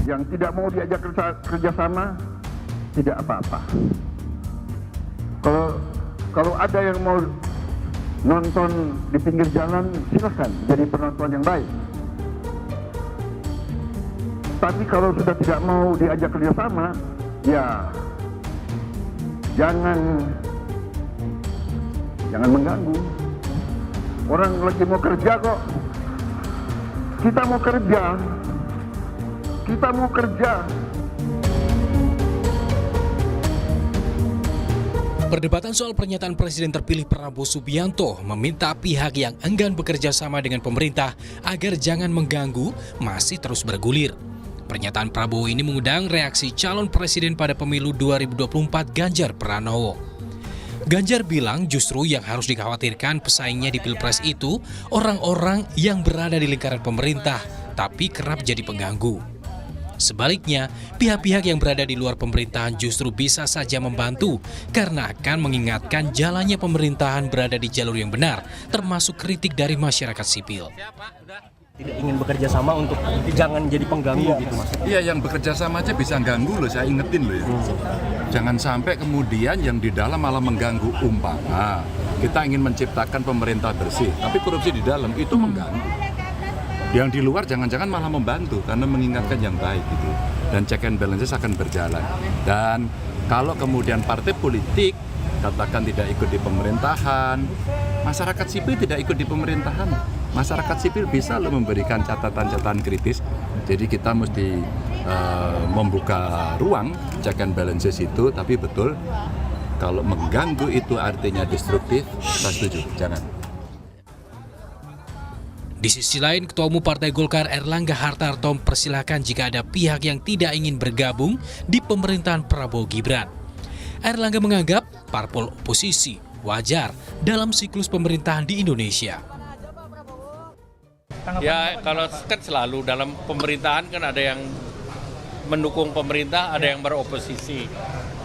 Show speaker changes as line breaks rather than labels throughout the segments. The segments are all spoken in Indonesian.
yang tidak mau diajak kerjasama tidak apa-apa. Kalau ada yang mau nonton di pinggir jalan, silakan jadi penonton yang baik. Tapi kalau sudah tidak mau diajak kerjasama, ya jangan mengganggu. Orang lagi mau kerja kok. Kita mau kerja.
Perdebatan soal pernyataan Presiden terpilih Prabowo Subianto meminta pihak yang enggan bekerja sama dengan pemerintah agar jangan mengganggu masih terus bergulir. Pernyataan Prabowo ini mengundang reaksi calon presiden pada pemilu 2024 Ganjar Pranowo. Ganjar bilang justru yang harus dikhawatirkan pesaingnya di Pilpres itu orang-orang yang berada di lingkaran pemerintah tapi kerap jadi pengganggu. Sebaliknya, pihak-pihak yang berada di luar pemerintahan justru bisa saja membantu karena akan mengingatkan jalannya pemerintahan berada di jalur yang benar, termasuk kritik dari masyarakat sipil.
Tidak ingin bekerja sama untuk jangan jadi pengganggu gitu mas.
Iya, yang bekerja sama aja bisa ganggu loh, saya ingetin loh ya. Jangan sampai kemudian yang di dalam malah mengganggu. Umpama kita ingin menciptakan pemerintah bersih, tapi korupsi di dalam itu mengganggu. Yang di luar jangan-jangan malah membantu karena mengingatkan yang baik gitu. Dan check and balances akan berjalan. Dan kalau kemudian partai politik katakan tidak ikut di pemerintahan, masyarakat sipil tidak ikut di pemerintahan. Masyarakat sipil bisa loh memberikan catatan-catatan kritis. Jadi kita mesti membuka ruang check and balances itu, tapi betul kalau mengganggu itu artinya destruktif, saya setuju, jangan.
Di sisi lain, Ketua Umum Partai Golkar Erlangga Hartarto mempersilahkan jika ada pihak yang tidak ingin bergabung di pemerintahan Prabowo Gibran. Erlangga menganggap parpol oposisi wajar dalam siklus pemerintahan di Indonesia.
Ya kalau kan selalu dalam pemerintahan kan ada yang mendukung pemerintah, ada yang beroposisi.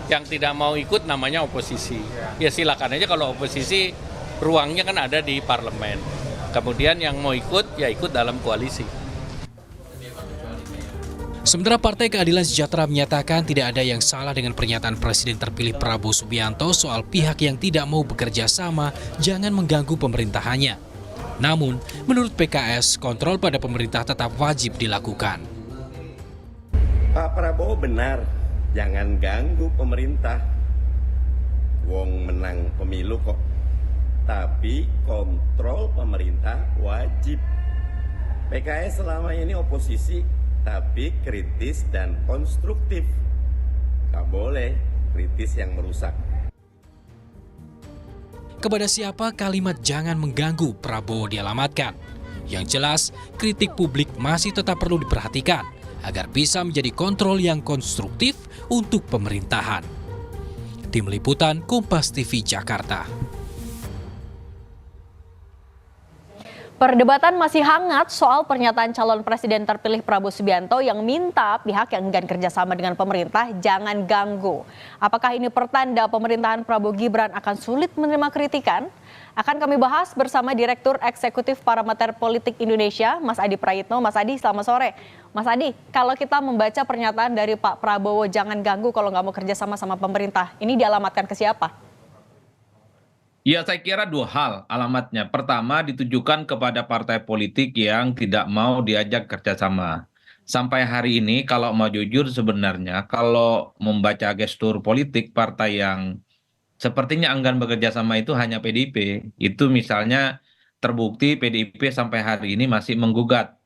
Yang tidak mau ikut namanya oposisi. Ya silakan aja kalau oposisi, ruangnya kan ada di parlemen. Kemudian yang mau ikut, ya ikut dalam koalisi.
Sementara Partai Keadilan Sejahtera menyatakan tidak ada yang salah dengan pernyataan Presiden terpilih Prabowo Subianto soal pihak yang tidak mau bekerja sama jangan mengganggu pemerintahannya. Namun, menurut PKS, kontrol pada pemerintah tetap wajib dilakukan.
Pak Prabowo benar, jangan ganggu pemerintah. Wong menang pemilu kok. Tapi kontrol pemerintah wajib. PKS selama ini oposisi, tapi kritis dan konstruktif. Gak boleh kritis yang merusak.
Kepada siapa kalimat jangan mengganggu Prabowo dialamatkan? Yang jelas, kritik publik masih tetap perlu diperhatikan agar bisa menjadi kontrol yang konstruktif untuk pemerintahan. Tim Liputan Kompas TV Jakarta.
Perdebatan masih hangat soal pernyataan calon presiden terpilih Prabowo Subianto yang minta pihak yang enggan kerjasama dengan pemerintah jangan ganggu. Apakah ini pertanda pemerintahan Prabowo Gibran akan sulit menerima kritikan? Akan kami bahas bersama Direktur Eksekutif Parameter Politik Indonesia, Mas Adi Prayitno. Mas Adi, selamat sore. Mas Adi, kalau kita membaca pernyataan dari Pak Prabowo jangan ganggu kalau nggak mau kerjasama sama pemerintah, ini dialamatkan ke siapa?
Ya, saya kira dua hal alamatnya. Pertama, ditujukan kepada partai politik yang tidak mau diajak kerjasama. Sampai hari ini, kalau mau jujur sebenarnya, kalau membaca gestur politik partai yang sepertinya enggan bekerja sama itu hanya PDIP. Itu misalnya terbukti PDIP sampai hari ini masih menggugat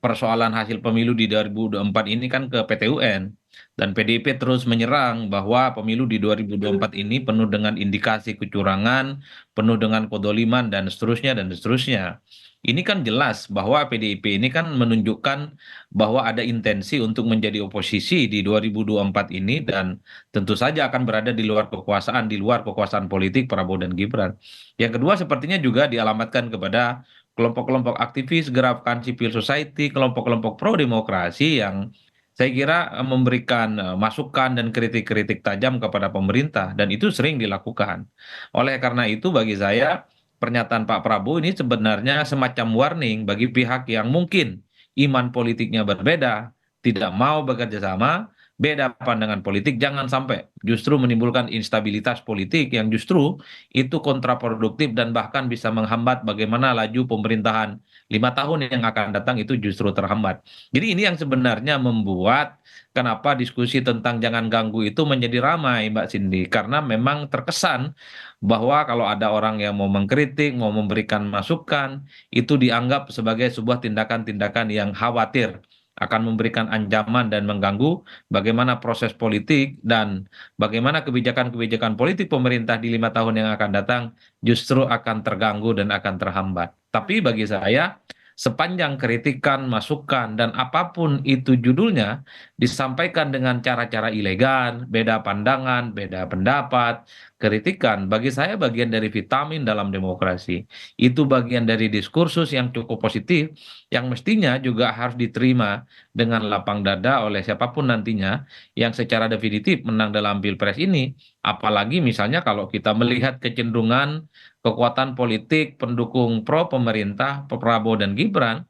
persoalan hasil pemilu di 2024 ini kan ke PT UN. Dan PDIP terus menyerang bahwa pemilu di 2024 ini penuh dengan indikasi kecurangan, penuh dengan kedoliman, dan seterusnya, dan seterusnya. Ini kan jelas bahwa PDIP ini kan menunjukkan bahwa ada intensi untuk menjadi oposisi di 2024 ini dan tentu saja akan berada di luar kekuasaan politik Prabowo dan Gibran. Yang kedua sepertinya juga dialamatkan kepada kelompok-kelompok aktivis, gerakan civil society, kelompok-kelompok pro-demokrasi yang saya kira memberikan masukan dan kritik-kritik tajam kepada pemerintah dan itu sering dilakukan. Oleh karena itu bagi saya pernyataan Pak Prabowo ini sebenarnya semacam warning bagi pihak yang mungkin iman politiknya berbeda tidak mau bekerja sama, beda pandangan politik, jangan sampai justru menimbulkan instabilitas politik yang justru itu kontraproduktif dan bahkan bisa menghambat bagaimana laju pemerintahan 5 tahun yang akan datang itu justru terhambat. Jadi ini yang sebenarnya membuat kenapa diskusi tentang jangan ganggu itu menjadi ramai, Mbak Cindy, karena memang terkesan bahwa kalau ada orang yang mau mengkritik, mau memberikan masukan, itu dianggap sebagai sebuah tindakan-tindakan yang khawatir akan memberikan ancaman dan mengganggu bagaimana proses politik dan bagaimana kebijakan-kebijakan politik pemerintah di 5 tahun yang akan datang justru akan terganggu dan akan terhambat. Tapi bagi saya, sepanjang kritikan, masukan, dan apapun itu judulnya disampaikan dengan cara-cara elegan, beda pandangan, beda pendapat, kritikan, bagi saya bagian dari vitamin dalam demokrasi. Itu bagian dari diskursus yang cukup positif, yang mestinya juga harus diterima dengan lapang dada oleh siapapun nantinya yang secara definitif menang dalam Pilpres ini. Apalagi misalnya kalau kita melihat kecenderungan kekuatan politik pendukung pro pemerintah, Prabowo dan Gibran,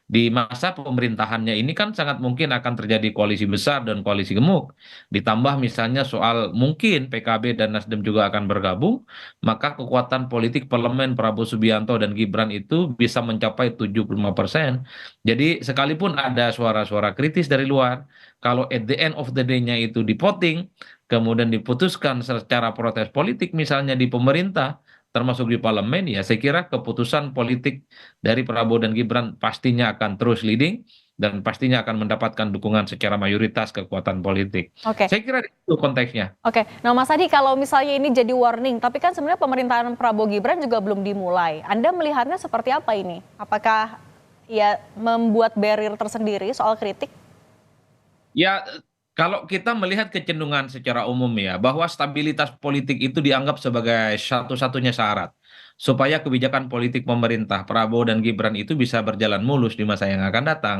di masa pemerintahannya ini kan sangat mungkin akan terjadi koalisi besar dan koalisi gemuk. Ditambah misalnya soal mungkin PKB dan Nasdem juga akan bergabung, maka kekuatan politik parlemen Prabowo Subianto dan Gibran itu bisa mencapai 75%. Jadi sekalipun ada suara-suara kritis dari luar, kalau at the end of the day-nya itu di-voting, kemudian diputuskan secara protes politik misalnya di pemerintah, termasuk di parlemen, ya saya kira keputusan politik dari Prabowo dan Gibran pastinya akan terus leading dan pastinya akan mendapatkan dukungan secara mayoritas kekuatan politik.
Oke.
Saya kira itu konteksnya.
Oke, nah Mas Adi, kalau misalnya ini jadi warning, tapi kan sebenarnya pemerintahan Prabowo Gibran juga belum dimulai. Anda melihatnya seperti apa ini? Apakah ya membuat barrier tersendiri soal kritik?
Ya, kalau kita melihat kecenderungan secara umum ya, bahwa stabilitas politik itu dianggap sebagai satu-satunya syarat supaya kebijakan politik pemerintah Prabowo dan Gibran itu bisa berjalan mulus di masa yang akan datang.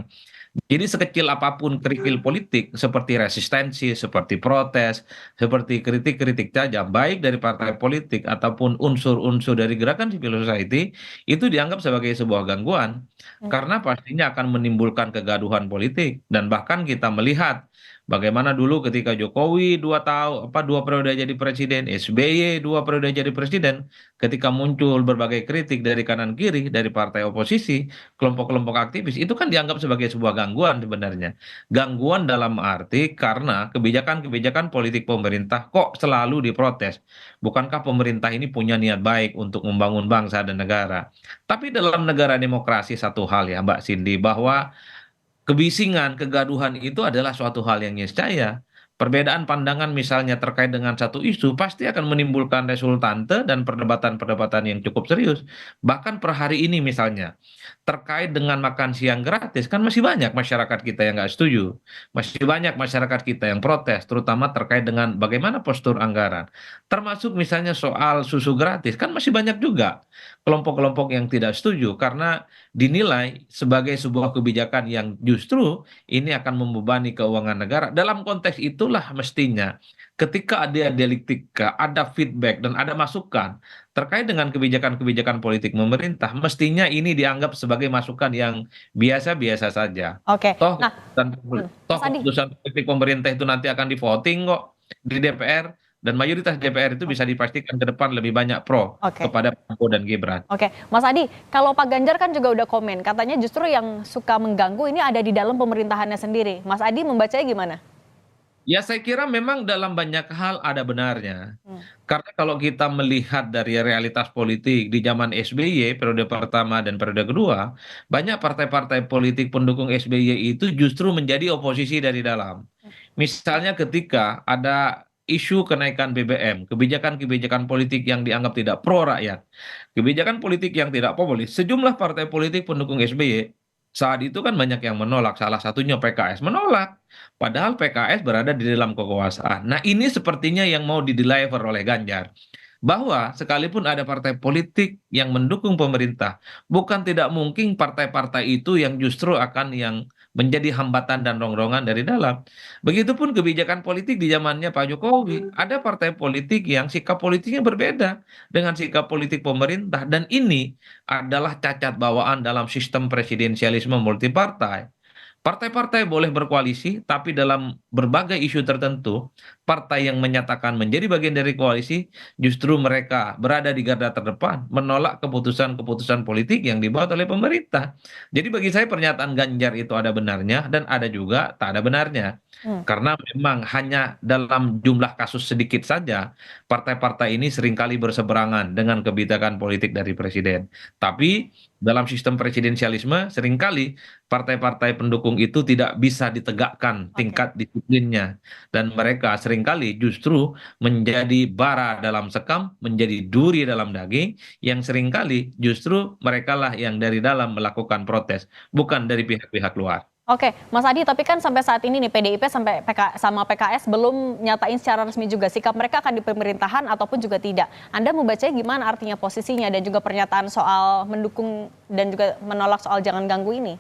Jadi sekecil apapun kerikil politik seperti resistensi, seperti protes, seperti kritik-kritik tajam, baik dari partai politik ataupun unsur-unsur dari gerakan civil society, itu dianggap sebagai sebuah gangguan. Karena pastinya akan menimbulkan kegaduhan politik. Dan bahkan kita melihat bagaimana dulu ketika Jokowi 2 tahun, 2 periode jadi presiden, SBY 2 periode jadi presiden, ketika muncul berbagai kritik dari kanan kiri, dari partai oposisi, kelompok-kelompok aktivis, itu kan dianggap sebagai sebuah gangguan sebenarnya. Gangguan dalam arti karena kebijakan-kebijakan politik pemerintah kok selalu diprotes. Bukankah pemerintah ini punya niat baik untuk membangun bangsa dan negara? Tapi dalam negara demokrasi satu hal ya Mbak Cindy, bahwa kebisingan, kegaduhan itu adalah suatu hal yang niscaya. Perbedaan pandangan misalnya terkait dengan satu isu pasti akan menimbulkan resultante dan perdebatan-perdebatan yang cukup serius. Bahkan per hari ini misalnya, terkait dengan makan siang gratis, kan masih banyak masyarakat kita yang nggak setuju. Masih banyak masyarakat kita yang protes, terutama terkait dengan bagaimana postur anggaran. Termasuk misalnya soal susu gratis, kan masih banyak juga kelompok-kelompok yang tidak setuju karena dinilai sebagai sebuah kebijakan yang justru ini akan membebani keuangan negara. Dalam konteks itulah mestinya ketika ada dialektika, ada feedback dan ada masukan terkait dengan kebijakan-kebijakan politik pemerintah, mestinya ini dianggap sebagai masukan yang biasa-biasa saja.
Oke,
Toh
nah
toh
Mas Adi.
keputusan politik pemerintah itu nanti akan di voting kok di DPR dan mayoritas DPR itu bisa dipastikan ke depan lebih banyak pro
Oke.
kepada Prabowo dan Gibran.
Oke, Mas Adi, kalau Pak Ganjar kan juga udah komen, katanya justru yang suka mengganggu ini ada di dalam pemerintahannya sendiri. Mas Adi membacanya gimana?
Ya saya kira memang dalam banyak hal ada benarnya. Karena kalau kita melihat dari realitas politik di zaman SBY periode pertama dan periode kedua, banyak partai-partai politik pendukung SBY itu justru menjadi oposisi dari dalam. Misalnya ketika ada isu kenaikan BBM, kebijakan-kebijakan politik yang dianggap tidak pro rakyat, kebijakan politik yang tidak populis, sejumlah partai politik pendukung SBY saat itu kan banyak yang menolak, salah satunya PKS menolak. Padahal PKS berada di dalam kekuasaan. Nah ini sepertinya yang mau di-deliver oleh Ganjar. Bahwa sekalipun ada partai politik yang mendukung pemerintah, bukan tidak mungkin partai-partai itu yang justru akan yang menjadi hambatan dan rongrongan dari dalam. Begitupun kebijakan politik di zamannya Pak Jokowi. Ada partai politik yang sikap politiknya berbeda dengan sikap politik pemerintah. Dan ini adalah cacat bawaan dalam sistem presidensialisme multipartai. Partai-partai boleh berkoalisi, tapi dalam berbagai isu tertentu, partai yang menyatakan menjadi bagian dari koalisi, justru mereka berada di garda terdepan, menolak keputusan-keputusan politik yang dibuat oleh pemerintah. Jadi bagi saya pernyataan Ganjar itu ada benarnya, dan ada juga tak ada benarnya. Karena memang hanya dalam jumlah kasus sedikit saja, partai-partai ini seringkali berseberangan dengan kebijakan politik dari presiden. Tapi dalam sistem presidensialisme, seringkali partai-partai pendukung itu tidak bisa ditegakkan tingkat disiplinnya, dan mereka seringkali justru menjadi bara dalam sekam, menjadi duri dalam daging, yang seringkali justru merekalah yang dari dalam melakukan protes, bukan dari pihak-pihak luar.
Oke, Mas Adi, tapi kan sampai saat ini nih PDIP sampai sama PKS belum nyatain secara resmi juga sikap mereka akan di pemerintahan ataupun juga tidak. Anda membacanya gimana artinya posisinya dan juga pernyataan soal mendukung dan juga menolak soal jangan ganggu ini?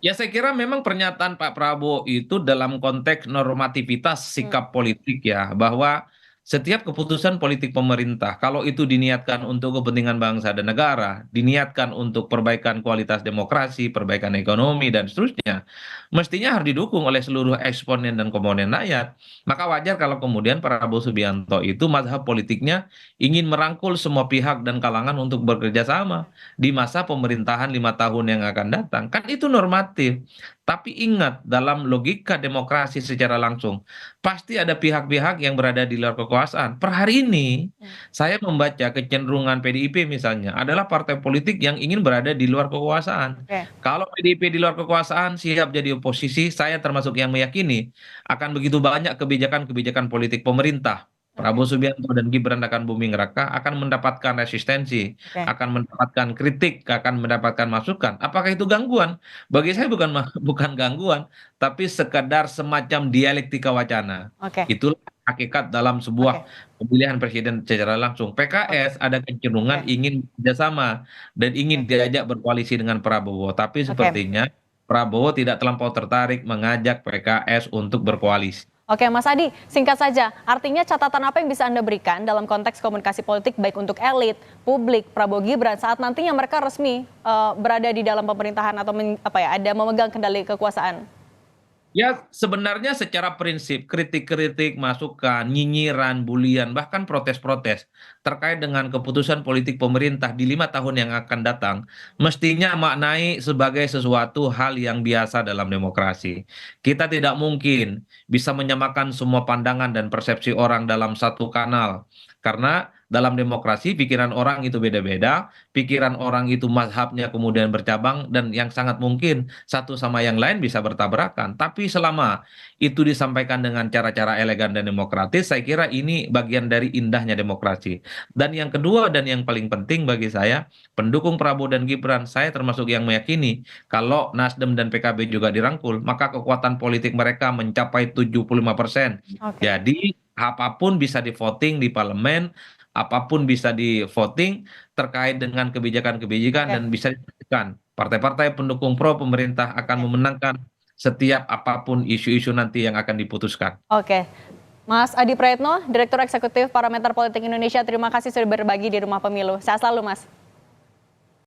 Ya, saya kira memang pernyataan Pak Prabowo itu dalam konteks normativitas sikap politik ya, bahwa setiap keputusan politik pemerintah, kalau itu diniatkan untuk kepentingan bangsa dan negara, diniatkan untuk perbaikan kualitas demokrasi, perbaikan ekonomi, dan seterusnya, mestinya harus didukung oleh seluruh eksponen dan komponen rakyat. Maka wajar kalau kemudian Prabowo Subianto itu mazhab politiknya ingin merangkul semua pihak dan kalangan untuk bekerja sama di masa pemerintahan 5 tahun yang akan datang. Kan itu normatif. Tapi ingat, dalam logika demokrasi secara langsung, pasti ada pihak-pihak yang berada di luar kekuasaan. Per hari ini, saya membaca kecenderungan PDIP misalnya adalah partai politik yang ingin berada di luar kekuasaan.
Oke.
Kalau PDIP di luar kekuasaan siap jadi oposisi, saya termasuk yang meyakini akan begitu banyak kebijakan-kebijakan politik pemerintah. Prabowo Subianto dan Gibran akan booming raka, akan mendapatkan resistensi,
Oke.
akan mendapatkan kritik, akan mendapatkan masukan. Apakah itu gangguan? Bagi saya bukan bukan gangguan, tapi sekedar semacam dialektika wacana.
Oke.
Itulah hakikat dalam sebuah pemilihan presiden secara langsung. PKS ada kecenderungan ingin kerjasama dan ingin diajak berkoalisi dengan Prabowo, tapi sepertinya Prabowo tidak terlampau tertarik mengajak PKS untuk berkoalisi.
Oke, Mas Adi, singkat saja, artinya catatan apa yang bisa Anda berikan dalam konteks komunikasi politik baik untuk elit, publik, Prabowo Gibran saat nantinya mereka resmi berada di dalam pemerintahan atau ada memegang kendali kekuasaan?
Ya, sebenarnya secara prinsip kritik-kritik, masukan, nyinyiran, bulian, bahkan protes-protes terkait dengan keputusan politik pemerintah di 5 tahun yang akan datang, mestinya maknai sebagai sesuatu hal yang biasa dalam demokrasi. Kita tidak mungkin bisa menyamakan semua pandangan dan persepsi orang dalam satu kanal. Karena dalam demokrasi pikiran orang itu beda-beda, pikiran orang itu mazhabnya kemudian bercabang, dan yang sangat mungkin satu sama yang lain bisa bertabrakan. Tapi selama itu disampaikan dengan cara-cara elegan dan demokratis, saya kira ini bagian dari indahnya demokrasi. Dan yang kedua dan yang paling penting bagi saya, pendukung Prabowo dan Gibran, saya termasuk yang meyakini kalau Nasdem dan PKB juga dirangkul, maka kekuatan politik mereka mencapai 75%.
Oke.
Jadi apapun bisa di voting di parlemen, apapun bisa di voting terkait dengan kebijakan-kebijakan, dan bisa dipastikan partai-partai pendukung pro pemerintah akan memenangkan setiap apapun isu-isu nanti yang akan diputuskan.
Oke. Mas Adi Praetno, Direktur Eksekutif Parameter Politik Indonesia, terima kasih sudah berbagi di Rumah Pemilu. Sehat selalu, Mas.